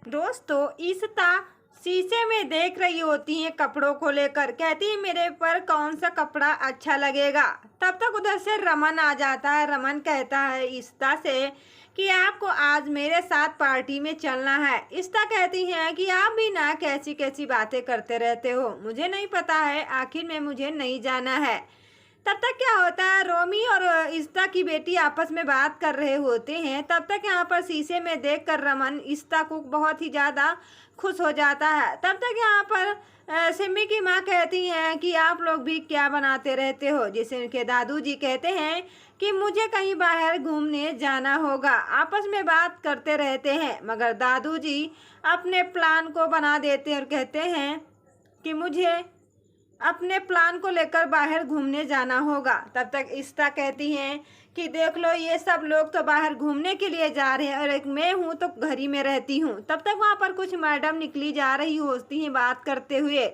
दोस्तों, ईशिता शीशे में देख रही होती है कपड़ों को लेकर। कहती है मेरे पर कौन सा कपड़ा अच्छा लगेगा। तब तक उधर से रमन आ जाता है। रमन कहता है ईशिता से कि आपको आज मेरे साथ पार्टी में चलना है। ईशिता कहती है कि आप भी ना कैसी कैसी बातें करते रहते हो, मुझे नहीं पता है, आखिर में मुझे नहीं जाना है। तब तक क्या होता है, रोमी और ईशिता की बेटी आपस में बात कर रहे होते हैं। तब तक यहाँ पर शीशे में देखकर रमन ईशिता को बहुत ही ज़्यादा खुश हो जाता है। तब तक यहाँ पर सिमी की माँ कहती हैं कि आप लोग भी क्या बनाते रहते हो। जिसे उनके दादू जी कहते हैं कि मुझे कहीं बाहर घूमने जाना होगा। आपस में बात करते रहते हैं मगर दादू जी अपने प्लान को बना देते हैं और कहते हैं कि मुझे अपने प्लान को लेकर बाहर घूमने जाना होगा। तब तक ईशिता कहती हैं कि देख लो, ये सब लोग तो बाहर घूमने के लिए जा रहे हैं और एक मैं हूँ तो घर ही में रहती हूँ। तब तक वहाँ पर कुछ मैडम निकली जा रही होती हैं बात करते हुए।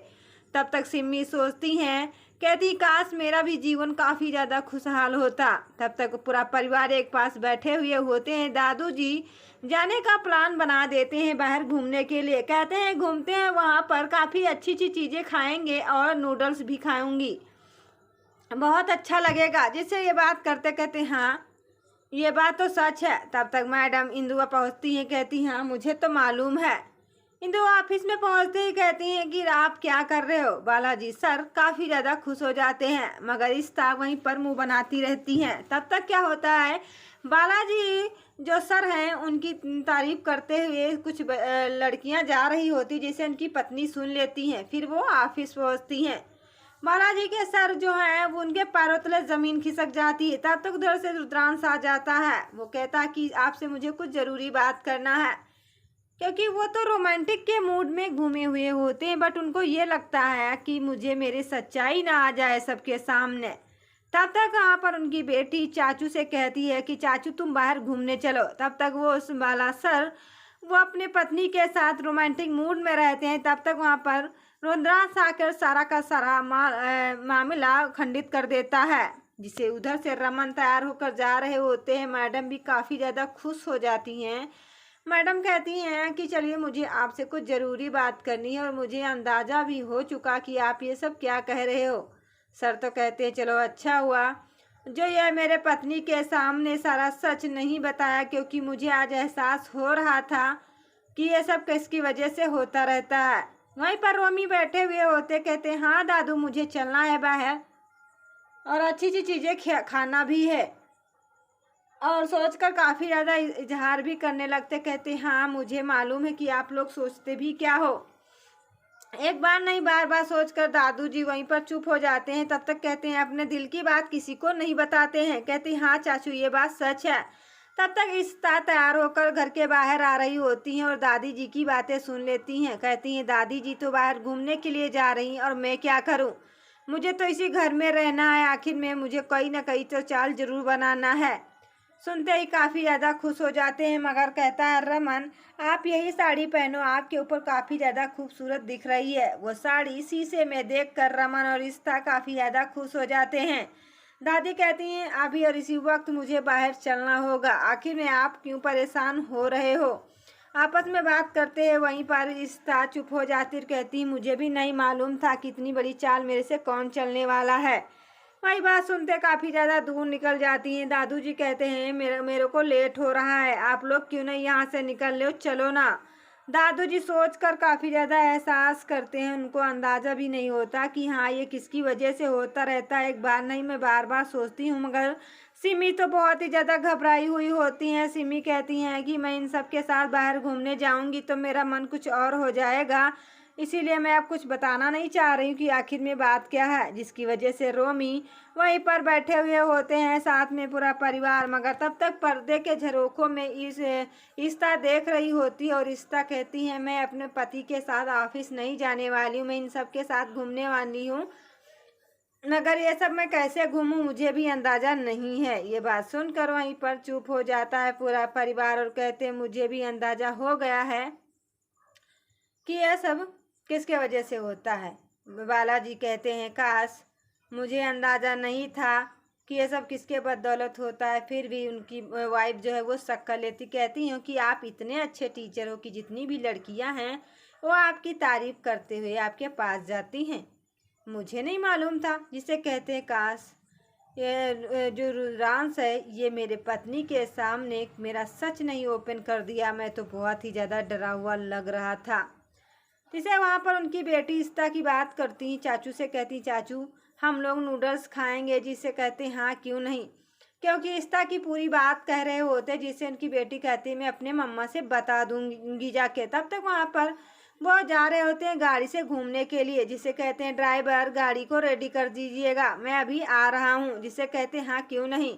तब तक सिमी सोचती हैं, कहती काश मेरा भी जीवन काफ़ी ज़्यादा खुशहाल होता। तब तक पूरा परिवार एक पास बैठे हुए होते हैं। दादू जी जाने का प्लान बना देते हैं बाहर घूमने के लिए। कहते हैं घूमते हैं, वहाँ पर काफ़ी अच्छी अच्छी चीज़ें खाएंगे और नूडल्स भी खाऊंगी, बहुत अच्छा लगेगा। जिससे ये बात करते कहते हाँ ये बात तो सच है। तब तक मैडम इंदुआ पहुँचती हैं। कहती हाँ मुझे तो मालूम है। इंदु ऑफिस में पहुंचते ही कहती हैं कि आप क्या कर रहे हो। बालाजी सर काफ़ी ज़्यादा खुश हो जाते हैं मगर ईशिता वहीं पर मुंह बनाती रहती हैं। तब तक क्या होता है, बालाजी जो सर हैं उनकी तारीफ करते हुए कुछ लड़कियां जा रही होती, जिसे उनकी पत्नी सुन लेती हैं। फिर वो ऑफिस पहुंचती हैं। बालाजी के सर जो है वो उनके पैरों तले ज़मीन खिसक जाती है। तब तक उधर से रुद्रांश आ जाता है। वो कहता है कि आपसे मुझे कुछ ज़रूरी बात करना है, क्योंकि वो तो रोमांटिक के मूड में घूमे हुए होते हैं बट उनको ये लगता है कि मुझे मेरी सच्चाई ना आ जाए सबके सामने। तब तक वहाँ पर उनकी बेटी चाचू से कहती है कि चाचू तुम बाहर घूमने चलो। तब तक वो उस बाला सर वो अपने पत्नी के साथ रोमांटिक मूड में रहते हैं। तब तक वहाँ पर रुद्रांश आकर सारा का सारा मामला खंडित कर देता है, जिसे उधर से रमन तैयार होकर जा रहे होते हैं। मैडम भी काफ़ी ज़्यादा खुश हो जाती हैं। मैडम कहती हैं कि चलिए मुझे आपसे कुछ ज़रूरी बात करनी है और मुझे अंदाज़ा भी हो चुका कि आप ये सब क्या कह रहे हो। सर तो कहते हैं चलो अच्छा हुआ जो यह मेरे पत्नी के सामने सारा सच नहीं बताया, क्योंकि मुझे आज एहसास हो रहा था कि ये सब किसकी वजह से होता रहता है। वहीं पर रोमी बैठे हुए होते, कहते हाँ दादू मुझे चलना है बाहर और अच्छी अच्छी चीज़ें खाना भी है, और सोचकर काफ़ी ज़्यादा इजहार भी करने लगते। कहते हाँ मुझे मालूम है कि आप लोग सोचते भी क्या हो। एक बार नहीं बार बार सोचकर दादू जी वहीं पर चुप हो जाते हैं। तब तक कहते हैं अपने दिल की बात किसी को नहीं बताते हैं। कहते हाँ चाचू ये बात सच है। तब तक ईशिता तैयार होकर घर के बाहर आ रही होती हैं और दादी जी की बातें सुन लेती हैं। कहती हैं दादी जी तो बाहर घूमने के लिए जा रही हैं और मैं क्या करूं, मुझे तो इसी घर में रहना है, आखिर में मुझे कहीं ना कहीं तो चाल जरूर बनाना है। सुनते ही काफ़ी ज़्यादा खुश हो जाते हैं मगर कहता है रमन आप यही साड़ी पहनो, आपके ऊपर काफ़ी ज़्यादा खूबसूरत दिख रही है। वो साड़ी शीशे में देखकर रमन और ईशिता काफ़ी ज़्यादा खुश हो जाते हैं। दादी कहती हैं अभी और इसी वक्त मुझे बाहर चलना होगा, आखिर में आप क्यों परेशान हो रहे हो। आपस में बात करते हैं। वहीं पर ईशिता चुप हो जाती और कहती मुझे भी नहीं मालूम था कि इतनी बड़ी चाल मेरे से कौन चलने वाला है। वही बात सुनते काफ़ी ज़्यादा दूर निकल जाती हैं। दादू जी कहते हैं मेरे को लेट हो रहा है, आप लोग क्यों नहीं यहाँ से निकल लो, चलो ना। दादू जी सोचकर काफ़ी ज़्यादा एहसास करते हैं, उनको अंदाज़ा भी नहीं होता कि हाँ ये किसकी वजह से होता रहता है। एक बार नहीं मैं बार बार सोचती हूँ मगर सिमी तो बहुत ही ज़्यादा घबराई हुई होती हैं। सिमी कहती हैं कि मैं इन सब के साथ बाहर घूमने जाऊँगी तो मेरा मन कुछ और हो जाएगा, इसीलिए मैं अब कुछ बताना नहीं चाह रही हूँ कि आखिर में बात क्या है। जिसकी वजह से रोमी वहीं पर बैठे हुए होते हैं, साथ में पूरा परिवार। मगर तब तक पर्दे के झरोखों में ईशिता देख रही होती है और ईशिता कहती है मैं अपने पति के साथ ऑफिस नहीं जाने वाली हूँ, मैं इन सब के साथ घूमने वाली हूँ, मगर ये सब मैं कैसे घूमूं मुझे भी अंदाज़ा नहीं है। ये बात सुनकर वहीं पर चुप हो जाता है पूरा परिवार और कहते हैं मुझे भी अंदाज़ा हो गया है कि यह सब किसके वजह से होता है। बालाजी कहते हैं काश मुझे अंदाज़ा नहीं था कि ये सब किसके बदौलत होता है। फिर भी उनकी वाइफ जो है वो शक कर लेती, कहती हूँ कि आप इतने अच्छे टीचर हो कि जितनी भी लड़कियाँ हैं वो आपकी तारीफ करते हुए आपके पास जाती हैं। मुझे नहीं मालूम था। जिसे कहते हैं काश ये जो रुद्रांश है ये मेरे पत्नी के सामने मेरा सच नहीं ओपन कर दिया। मैं तो बहुत ही ज़्यादा डरा हुआ लग रहा था। जिसे वहाँ पर उनकी बेटी इस्ता की बात करती, चाचू से कहती, चाचू हम लोग नूडल्स खाएंगे। जिसे कहते हाँ क्यों नहीं, क्योंकि इस्ता की पूरी बात कह रहे होते, जिससे उनकी बेटी कहती मैं अपने मम्मा से बता दूंगी जाके। तब तक वहाँ पर वो जा रहे होते हैं गाड़ी से घूमने के लिए। जिसे कहते हैं ड्राइवर गाड़ी को रेडी कर दीजिएगा, मैं अभी आ रहा हूँ। जिसे कहते हैं हाँ क्यों नहीं।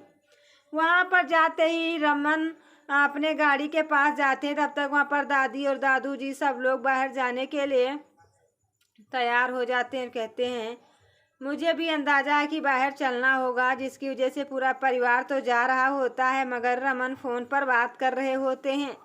वहाँ पर जाते ही रमन अपने गाड़ी के पास जाते हैं। तब तक वहाँ पर दादी और दादू जी सब लोग बाहर जाने के लिए तैयार हो जाते हैं। कहते हैं मुझे भी अंदाजा है कि बाहर चलना होगा, जिसकी वजह से पूरा परिवार तो जा रहा होता है, मगर रमन फ़ोन पर बात कर रहे होते हैं।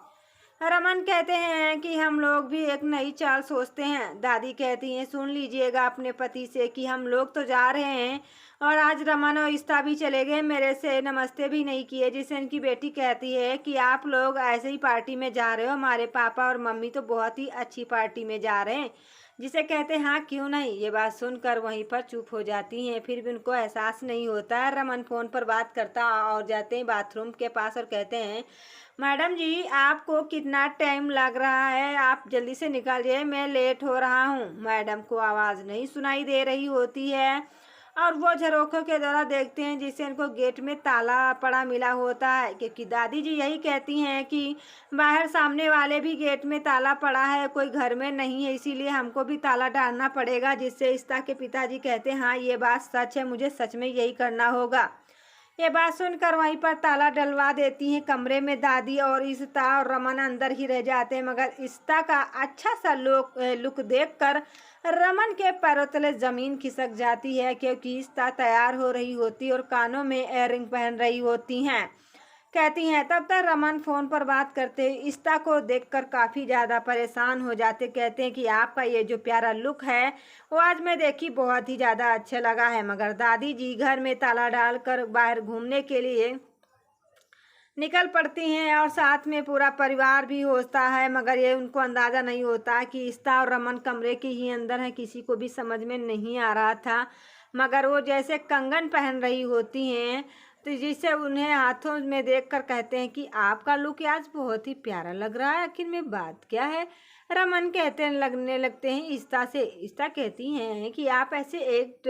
रमन कहते हैं कि हम लोग भी एक नई चाल सोचते हैं। दादी कहती हैं सुन लीजिएगा अपने पति से कि हम लोग तो जा रहे हैं, और आज रमन और इस्ता भी चले गए, मेरे से नमस्ते भी नहीं किए। जिसे उनकी बेटी कहती है कि आप लोग ऐसे ही पार्टी में जा रहे हो, हमारे पापा और मम्मी तो बहुत ही अच्छी पार्टी में जा रहे हैं। जिसे कहते हैं हाँ क्यों नहीं। ये बात सुनकर वहीं पर चुप हो जाती हैं। फिर भी उनको एहसास नहीं होता है। रमन फ़ोन पर बात करता और जाते हैं बाथरूम के पास और कहते हैं मैडम जी आपको कितना टाइम लग रहा है, आप जल्दी से निकलिए, मैं लेट हो रहा हूँ। मैडम को आवाज़ नहीं सुनाई दे रही होती है और वो झरोखों के द्वारा देखते हैं, जिससे उनको गेट में ताला पड़ा मिला होता है। क्योंकि दादी जी यही कहती हैं कि बाहर सामने वाले भी गेट में ताला पड़ा है, कोई घर में नहीं है, इसीलिए हमको भी ताला डालना पड़ेगा। जिससे इस्ता के पिताजी कहते हैं हाँ ये बात सच है, मुझे सच में यही करना होगा। ये बात सुनकर वहीं पर ताला डलवा देती हैं कमरे में दादी, और इस्ता और रमन अंदर ही रह जाते हैं। मगर इस्ता का अच्छा सा लुक देखकर रमन के पैरों तले ज़मीन खिसक जाती है, क्योंकि इस्ता तैयार हो रही होती और कानों में इयररिंग पहन रही होती हैं। कहती हैं तब तक रमन फ़ोन पर बात करते इस्ता को देखकर काफ़ी ज़्यादा परेशान हो जाते। कहते हैं कि आपका ये जो प्यारा लुक है वो आज मैं देखी बहुत ही ज़्यादा अच्छा लगा है। मगर दादी जी घर में ताला डालकर बाहर घूमने के लिए निकल पड़ती हैं, और साथ में पूरा परिवार भी होता है। मगर ये उनको अंदाज़ा नहीं होता कि इस्ता और रमन कमरे के ही अंदर है। किसी को भी समझ में नहीं आ रहा था। मगर वो जैसे कंगन पहन रही होती हैं, तो जिससे उन्हें हाथों में देखकर कहते हैं कि आपका लुक आज बहुत ही प्यारा लग रहा है, आखिर में बात क्या है। रमन लगने लगते हैं इस्ता से। इस्ता कहती हैं कि आप ऐसे एक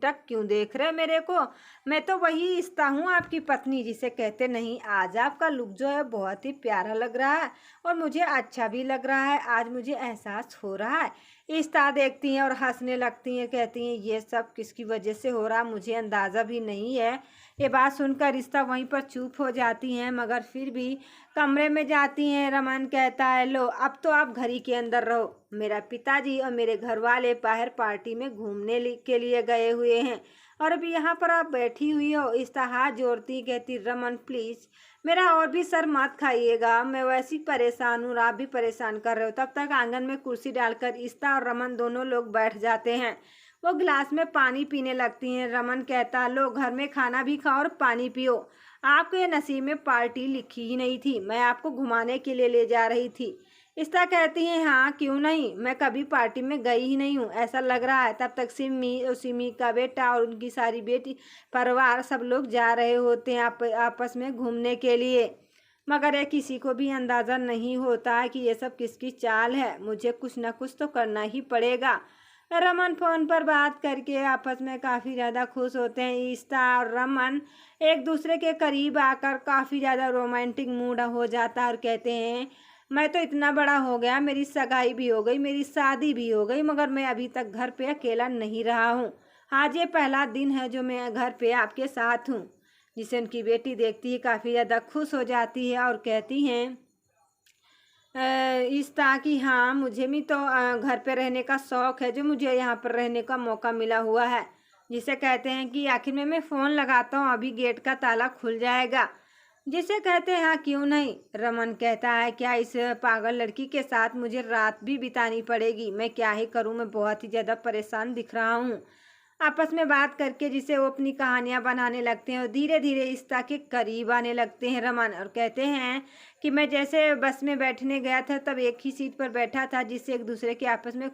टक क्यों देख रहे हैं मेरे को, मैं तो वही इस्ता हूँ आपकी पत्नी। जिसे कहते नहीं आज आपका लुक जो है बहुत ही प्यारा लग रहा है और मुझे अच्छा भी लग रहा है, आज मुझे एहसास हो रहा है। इस्ता देखती हैं और हंसने लगती हैं। कहती हैं ये सब किसकी वजह से हो रहा मुझे अंदाज़ा भी नहीं है। ये बात सुनकर इस्ता वहीं पर चुप हो जाती हैं। मगर फिर भी कमरे में जाती हैं। रमन कहता है लो अब तो आप घर ही के अंदर रहो, मेरा पिताजी और मेरे घर वाले बाहर पार्टी में घूमने के लिए गए हुए हैं और अभी यहाँ पर आप बैठी हुई हो। इस्ता हाथ जोड़ती कहती रमन प्लीज़ मेरा और भी सर मत खाइएगा, मैं वैसे ही परेशान हूँ, आप भी परेशान कर रहे हो। तब तक आंगन में कुर्सी डालकर इस्ता और रमन दोनों लोग बैठ जाते हैं। वो गिलास में पानी पीने लगती हैं। रमन कहता लो घर में खाना भी खाओ और पानी पियो, आपको ये नसीब में पार्टी लिखी ही नहीं थी, मैं आपको घुमाने के लिए ले जा रही थी। इस्ता कहती हैं हाँ क्यों नहीं, मैं कभी पार्टी में गई ही नहीं हूँ, ऐसा लग रहा है। तब तक सिमी और सिमी का बेटा और उनकी सारी बेटी परिवार सब लोग जा रहे होते हैं आपस में घूमने के लिए। मगर ये किसी को भी अंदाज़ा नहीं होता कि ये सब किसकी चाल है, मुझे कुछ ना कुछ तो करना ही पड़ेगा। रमन फ़ोन पर बात करके आपस में काफ़ी ज़्यादा खुश होते हैं। इस्ता और रमन एक दूसरे के करीब आकर काफ़ी ज़्यादा रोमांटिक मूड हो जाता है और कहते हैं मैं तो इतना बड़ा हो गया, मेरी सगाई भी हो गई, मेरी शादी भी हो गई, मगर मैं अभी तक घर पे अकेला नहीं रहा हूँ। आज ये पहला दिन है जो मैं घर पे आपके साथ हूँ। जिसे उनकी बेटी देखती है काफ़ी ज़्यादा खुश हो जाती है और कहती हैं इस्ता कि हाँ मुझे भी तो घर पे रहने का शौक़ है, जो मुझे यहाँ पर रहने का मौका मिला हुआ है। जिसे कहते हैं कि आखिर में मैं फ़ोन लगाता हूँ, अभी गेट का ताला खुल जाएगा। जिसे कहते हैं हाँ क्यों नहीं। रमन कहता है क्या इस पागल लड़की के साथ मुझे रात भी बितानी पड़ेगी, मैं क्या ही करूँ, मैं बहुत ही ज़्यादा परेशान दिख रहा हूँ। आपस में बात करके जिसे वो अपनी कहानियाँ बनाने लगते हैं और धीरे धीरे इश्ता के करीब आने लगते हैं रमन, और कहते हैं कि मैं जैसे बस में बैठने गया था तब एक ही सीट पर बैठा था, जिससे एक दूसरे के आपस में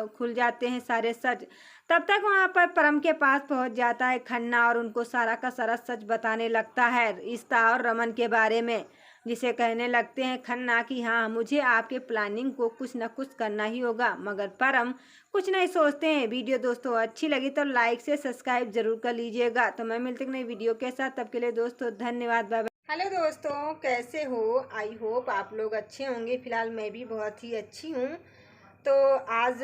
खुल जाते हैं सारे सच। तब तक वहाँ पर परम के पास पहुँच जाता है खन्ना और उनको सारा का सारा सच बताने लगता है इश्ता और रमन के बारे में, जिसे कहने लगते हैं खन्ना कि हाँ, मुझे आपके प्लानिंग को कुछ न कुछ करना ही होगा। मगर परम कुछ नहीं सोचते हैं। वीडियो दोस्तों अच्छी लगी तो लाइक से सब्सक्राइब जरूर कर लीजिएगा। तो मैं मिलती हूँ नई वीडियो के साथ, तब के लिए दोस्तों धन्यवाद, बाय बाय। हेलो दोस्तों, कैसे हो? आई होप आप लोग अच्छे होंगे। फिलहाल मैं भी बहुत ही अच्छी हूँ। तो आज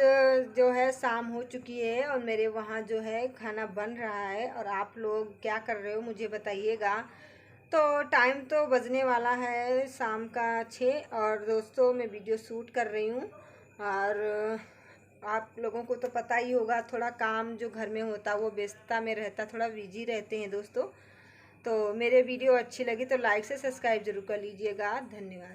जो है शाम हो चुकी है और मेरे वहाँ जो है खाना बन रहा है, और आप लोग क्या कर रहे हो मुझे बताइएगा। तो टाइम तो बजने वाला है शाम का 6, और दोस्तों मैं वीडियो शूट कर रही हूँ। और आप लोगों को तो पता ही होगा, थोड़ा काम जो घर में होता वो व्यस्तता में रहता, थोड़ा बिजी रहते हैं दोस्तों। तो मेरे वीडियो अच्छी लगी तो लाइक से सब्सक्राइब जरूर कर लीजिएगा। धन्यवाद।